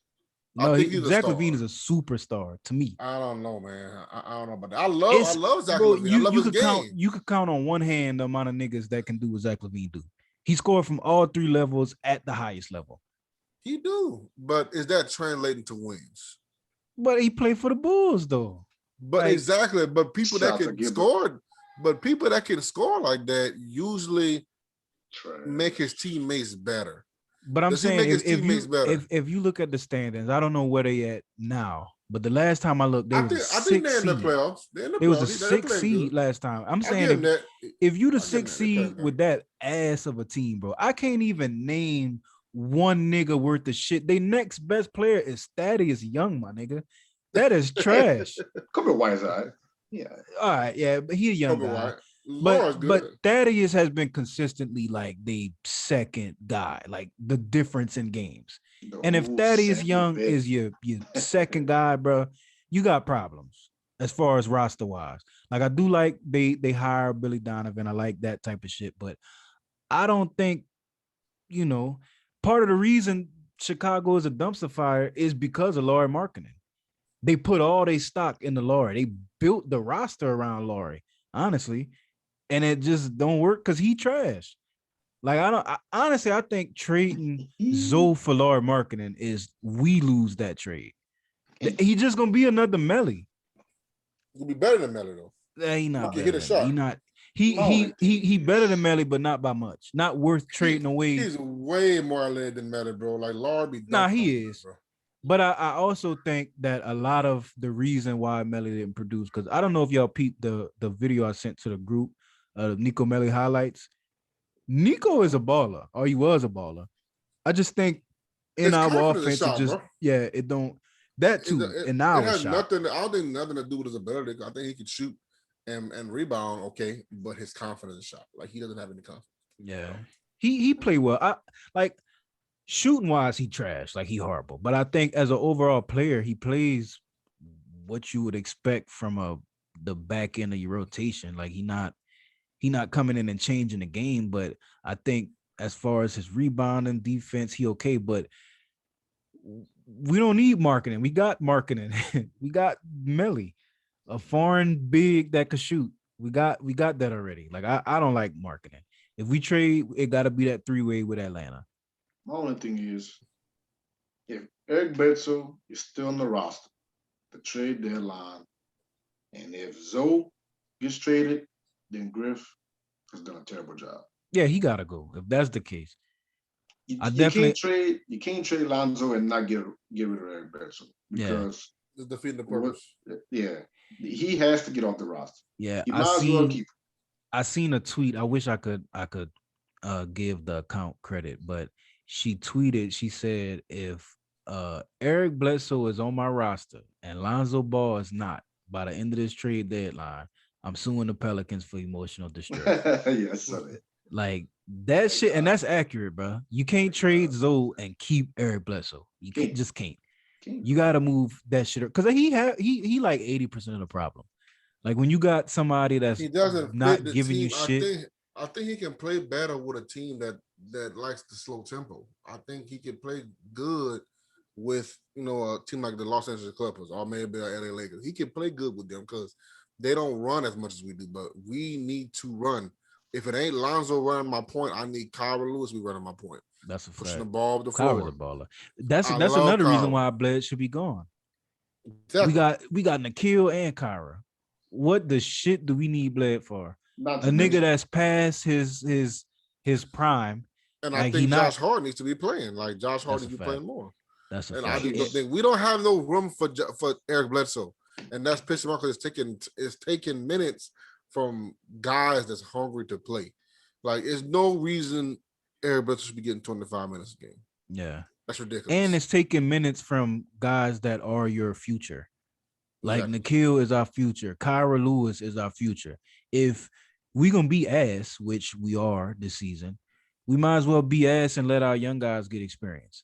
No, Zach LaVine is a superstar to me. I don't know, man. I don't know about that. I love Zach LaVine. I love his game. You could count on one hand the amount of niggas that can do what Zach LaVine do. He scored from all 3 levels at the highest level. He do. But is that translating to wins? But he played for the Bulls, though. But exactly. But people that can score, like that usually make his teammates better. But I'm saying if you look at the standings, I don't know where they at now. But the last time I looked, I think they're in the playoffs. It was a 6th seed last time. I'm saying if you the 6th seed with that ass of a team, bro, I can't even name one nigga worth of shit. They next best player is Thaddeus Young, my nigga. That is trash. Come to Whiteside. Yeah. All right, yeah, but he a young Kobe guy. White. Lavar's But good. Thaddeus has been consistently like the second guy, like the difference in games. The And if old Thaddeus savvy Young vet. is your second guy, bro, you got problems as far as roster wise. Like I do like they hire Billy Donovan. I like that type of shit, but I don't think, part of the reason Chicago is a dumpster fire is because of Lauri Markkinen. They put all their stock into Lauri. They built the roster around Lauri, honestly, and it just don't work because he trash. Like honestly, I think trading Zoe for Lauri Markkinen is we lose that trade. He just gonna be another Melly. He'll be better than Melo though. He He not can better hit a than me. He shot. not. My only thing He better is- than Melly, but not by much. Not worth trading away. He's way more athletic than Melo, bro. Like Lauri be Nah, dunking on he him, is. bro. But I also think that a lot of the reason why Melly didn't produce, because I don't know if y'all peeped the video I sent to the group, Nico Melly highlights. Nico is a baller, or he was a baller. I just think in His our confidence is offense, shot, bro. it don't that too. In It our has shot, nothing. I don't think nothing to do with his ability. I think he could shoot and rebound, okay, but his confidence is shot. Like he doesn't have any confidence. yeah, he played well. I like shooting wise, he trash, like he horrible. But I think as an overall player, he plays what you would expect from the back end of your rotation. Like he not coming in and changing the game, but I think as far as his rebounding defense, he okay. But we don't need marketing. We got marketing. We got Melly, a foreign big that could shoot. We got that already. Like I don't like marketing. If we trade, it got to be that three-way with Atlanta. My only thing is, if Eric Bledsoe is still on the roster, the trade deadline, and if Zoe gets traded, then Griff has done a terrible job. Yeah, he gotta go. If that's the case, You, I you can't definitely trade Lonzo and not get rid of Eric Bledsoe yeah. because It's defeating the what, purpose. yeah, he has to get off the roster. Yeah, You might as well keep him. I seen a tweet. I wish I could give the account credit, but she tweeted, she said, if Eric Bledsoe is on my roster and Lonzo Ball is not by the end of this trade deadline, I'm suing the Pelicans for emotional distress. Yeah, I saw that. Like that shit, and that's accurate, bro. You can't trade Zoe and keep Eric Bledsoe. You can't, just can't. You gotta move that shit because he like 80% of the problem. Like when you got somebody that's He doesn't not fit the giving team. you shit. I think he can play better with a team that likes the slow tempo. I think he can play good with a team like the Los Angeles Clippers or maybe the LA Lakers. He can play good with them because they don't run as much as we do, but we need to run. If it ain't Lonzo running my point, I need Kyra Lewis be running my point. That's a Pushing fact. the ball with the Kyra's floor. a baller. That's I another love reason Kyra. why Bled should be gone. Definitely. We got Nikhil and Kyra. What the shit do we need Bled for? Not A to nigga mention, that's past his prime. And Like I think Josh Hart needs to be playing. Like Josh Hart needs to be playing more. That's a And fact. I just don't think we don't have no room for Eric Bledsoe, and that's pissing me off because it's taking minutes from guys that's hungry to play. Like, there's no reason Eric Bledsoe should be getting 25 minutes a game. Yeah, that's ridiculous. And it's taking minutes from guys that are your future. Like Exactly. Nikhil is our future. Kyra Lewis is our future. If we gonna be ass, which we are this season, we might as well be ass and let our young guys get experience.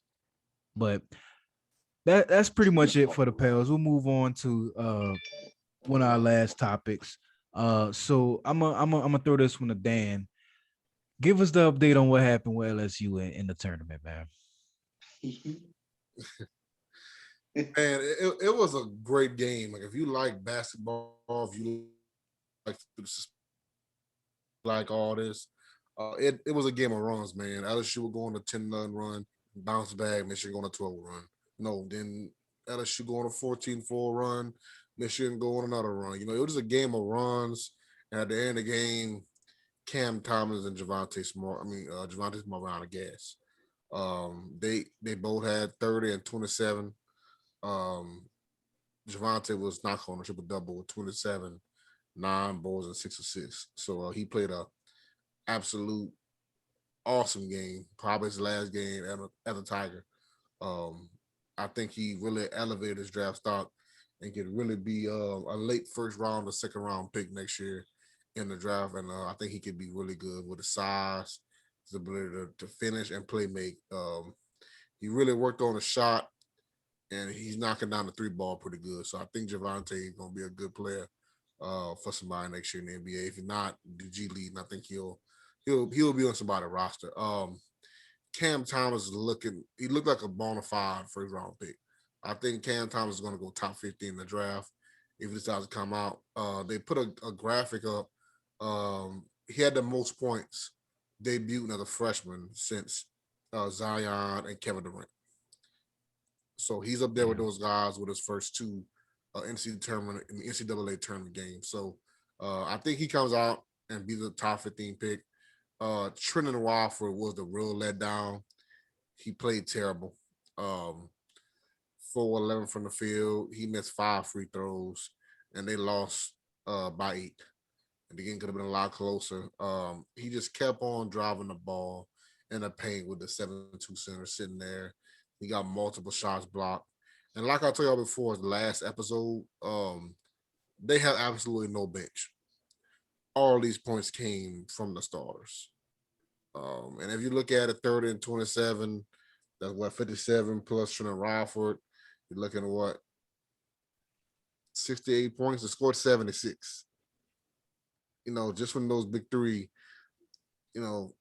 But that's pretty much it for the Pels. We'll move on to one of our last topics. So I'm gonna throw this one to Dan. Give us the update on what happened with LSU in the tournament, man. Man, it was a great game. Like, if you like basketball, if you like all this, it was a game of runs, man. LSU were going a 10-0 run, bounce back, Michigan going a 12 run. No, then LSU going a 14-4 run, Michigan going another run. It was a game of runs. And at the end of the game, Cam Thomas and Javonte Smart ran out of gas. They both had 30 and 27. Javonte was knocking on a triple double with 27, 9 balls and 6 assists. So he played a absolute awesome game, probably his last game as a Tiger. I think he really elevated his draft stock. and could really be a late first round or second round pick next year in the draft. And I think he could be really good with the size, his ability to finish and play make. He really worked on the shot, and he's knocking down the three ball pretty good. So I think Javante is going to be a good player for somebody next year in the NBA. If he's not the G League, I think he'll be on somebody's roster. Cam Thomas is looking. He looked like a bona fide first round pick. I think Cam Thomas is going to go top 50 in the draft if he decides to come out. They put a graphic up. He had the most points debuting as a freshman since Zion and Kevin Durant. So he's up there with Yeah. those guys with his first two NCAA tournament games. So I think he comes out and be the top 15 pick. Trenton Wofford was the real letdown. He played terrible. 4-11 from the field. He missed 5 free throws, and they lost by 8. And the game could have been a lot closer. He just kept on driving the ball in the paint with the 7-2 center sitting there. He got multiple shots blocked. And like I told y'all before, the last episode, they have absolutely no bench. All these points came from the stars. And if you look at it, 30 and 27, that's what 57 plus Trent Ralford. You're looking at what 68 points. They scored 76. Just from those big three, you know,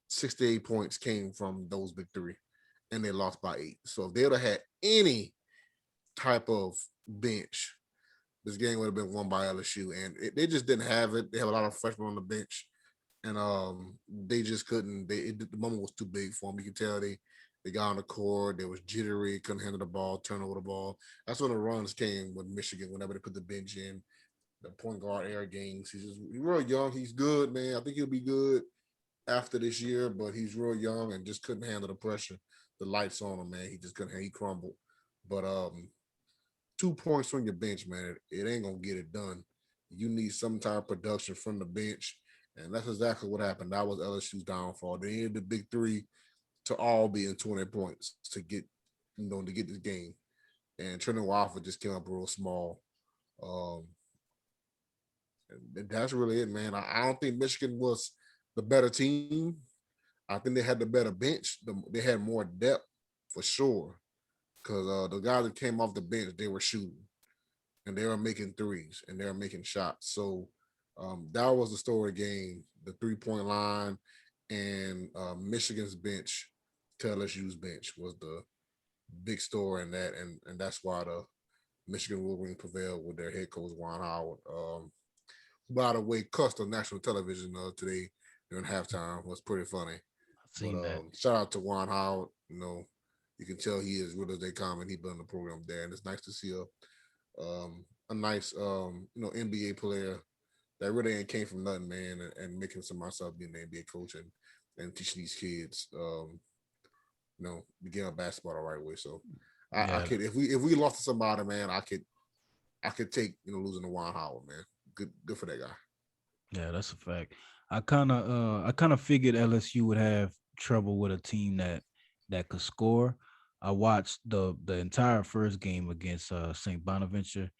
68 points came from those big three, and they lost by 8. So if they would have had any type of bench, this game would have been won by LSU, and they just didn't have it. They have a lot of freshmen on the bench, and they just couldn't. The moment was too big for them. You can tell they got on the court. They was jittery, couldn't handle the ball, turn over the ball. That's when the runs came with Michigan. Whenever they put the bench in, the point guard Eric Gaines. He's real young. He's good, man. I think he'll be good after this year, but he's real young and just couldn't handle the pressure. The lights on him, man. He just couldn't. He crumbled. But 2 points from your bench, man, it ain't gonna get it done. You need some type of production from the bench, and that's exactly what happened. That was LSU's downfall. They needed the big three to all be in 20 points to get this game. And Trenton Wofford just came up real small. Um, and that's really it, man. I don't think Michigan was the better team. I think they had the better bench. They had more depth for sure. Because the guys that came off the bench, they were shooting and they were making threes and they were making shots. So that was the story game, the 3-point line, and Michigan's bench to LSU's bench was the big story in that. And that's why the Michigan Wolverines prevailed with their head coach, Juan Howard. By the way, cussed on national television today during halftime. Was pretty funny. I've But seen that. shout out to Juan Howard. You can tell he is real as they come, and he been in the program there. And it's nice to see a nice NBA player that really ain't came from nothing, man, and making some myself being an NBA coach and teaching these kids the game of basketball the right way. So I Yeah, could if we lost to somebody, man, I could take losing to Juan Howard, man. Good for that guy. yeah, that's a fact. I kind of figured LSU would have trouble with a team that could score. I watched the entire first game against St. Bonaventure,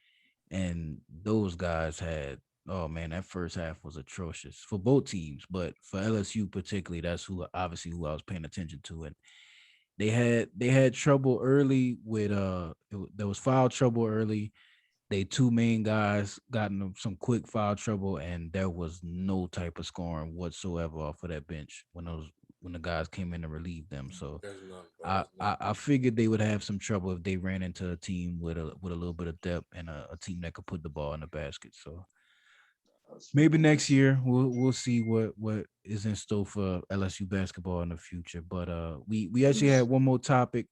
and those guys had, oh man, that first half was atrocious for both teams, but for LSU particularly, that's who I was paying attention to, and they had trouble early with there was foul trouble early. They two main guys got in some quick foul trouble, and there was no type of scoring whatsoever off of that bench when the guys came in to relieve them. So There's none, bro. I, There's none. I I figured they would have some trouble if they ran into a team with a little bit of depth and a team that could put the ball in the basket. So maybe next year we'll see what is in store for LSU basketball in the future. But we actually had one more topic.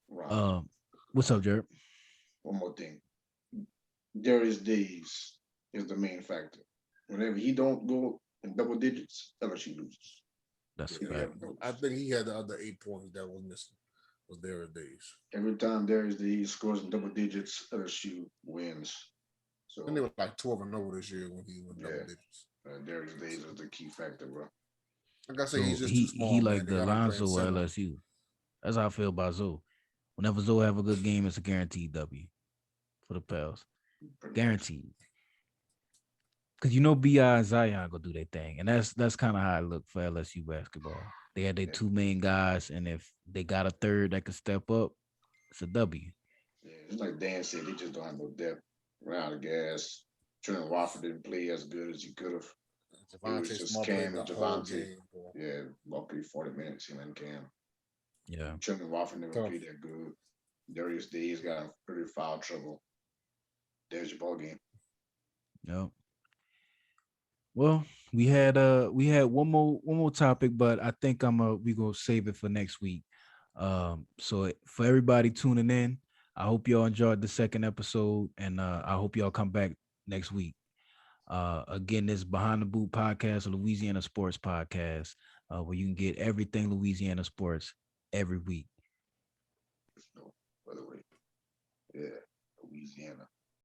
Right. Um, what's up, Jared? One more thing. Darius Days is the main factor. Whenever he don't go in double digits, LSU loses. That's a If you fact. haven't noticed. I think he had the other 8 points that was missing. Was there days. Every time Darius Days scores in double digits, LSU wins. So And they were like 12-0 this year when he was double yeah, digits. Darius Days is the key factor, bro. Like I said, he's So just too he small, man. like They the got him playing Lonzo of center. LSU. That's how I feel about Zoe. Whenever Zoe have a good game, it's a guaranteed W. for the Pels. Pretty much. Guaranteed. Because you know Bi and Zion gonna do their thing, and that's kind of how it looked for LSU basketball. They had their two main guys, and if they got a third that could step up, it's a W. Yeah, it's like Dan said, they just don't have no depth around the gas. Trent Wofford didn't play as good as he could have. It was Javante just Small Cam played and the whole Javante. game. Boy. Yeah, luckily 40 minutes, him and Cam. Yeah. Trent Wofford never Tough. played that good. Darius Days got pretty foul trouble. There's your ball game. Yep. Well, we had one more topic, but I think we gonna save it for next week. So for everybody tuning in, I hope y'all enjoyed the second episode, and I hope y'all come back next week. Again, this is Behind the Boot podcast, a Louisiana sports podcast, where you can get everything Louisiana sports every week. No, by the way. Yeah, Louisiana.